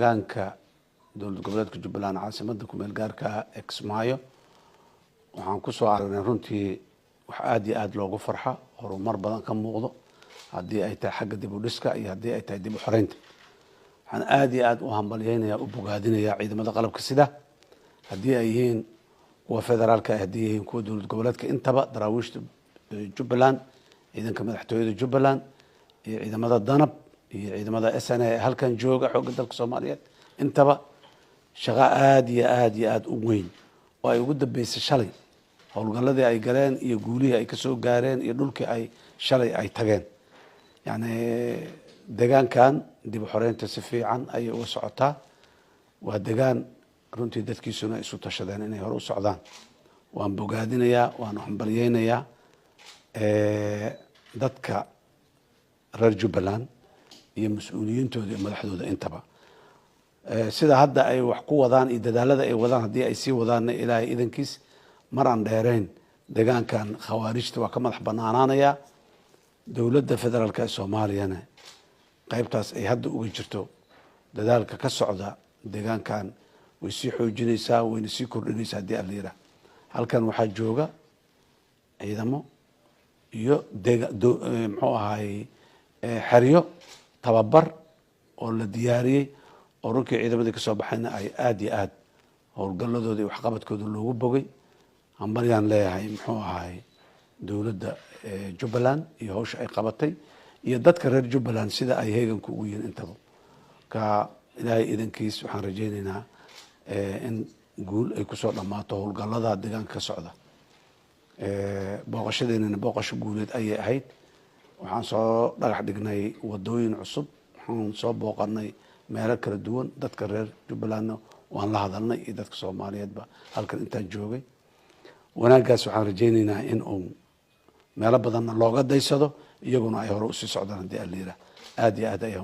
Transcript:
deegaanka dowlad goboleedka Jubbaland caasimada ku meel gaarka Kismaayo waxaan ku soo aragnay runtii wax aad iyo aad loogu farxa horumar badan ka muuqdo haddii ay tahay xagga dib u dhiska iyo haddii ay tahay dib u xoreynta waxaan aad iyo aad u hambalyeynaya u bogaadinaya ciidamada qalabka sida haddii ay yihiin kuwa federaalka haddii ay yihiin kuwa dowlad goboleedka intaba daraawiishta Jubbaland ciidanka madaxtooyada Jubbaland iyo ciidamada danab iyo ciidamada SNA halkan jooga xoogga dalka Soomaaliyeed intaba shaqo aad iyo aad u weyn oo ay ugu dambeysay shalay howlgaladii ay galeen iyo guulihii ay ka soo gaareen iyo dhulkii ay shalay ay tageen yani deegaankan dib u xoreynta si fiican ay uga socotaa waa deegaan runtii dadkiisuna isu tashadeen inay hore u socdaan waan bogaadinayaa waan hambalyeynayaa dadka reer Jubbaland iyo mas'uuliyiintooda iyo madaxdooda intaba sida hadda ay wax ku wadaan iyo dadaalada ay wadaan haddii ay sii wadaan ilaahay idankiis mar aan dheerayn deegaankan khawaarijta waa ka madax banaanaanaya dowladda federaalka ee Soomaaliyana qaybtaas ay hadda uga jirto dadaalka ka socda deegaankan way sii xoojinaysaa wayna sii kordhinaysaa haddii aan la yiraahdo halkan waxaa jooga ciidamo iyo muxuu ahaay xeryo tababar oo la diyaariyey oo runtii ciidamadii ka soo baxayna ay aad iyo aad howlgaladooda iyo waxqabadkooda loogu bogay hambalyaan leeyahay muxuu ahaay dowladda Jubbaland iyo hawsha ay qabatay iyo dadka reer Jubbaland sida ay heeganku ugu yihiin intaba ka ilaahay idankiis waxaan rajaynaynaa in guul ay ku soo dhamaato howlgalada deegaanka ka socda booqashadeena booqasho guuleed ayay ahayd waxaan soo dhagax dhignay wadooyin cusub waxaan soo booqanay meelo kala duwan dadka reer Jubbaland waan la hadalnay iyo dadka Soomaaliyeedba halkan intaan joogay wanaagaas waxaan rajaynaynaa in uu meelo badan looga daysado iyaguna ay hore u sii socdaan haddii aan la yiraahdo aad iyo aad ay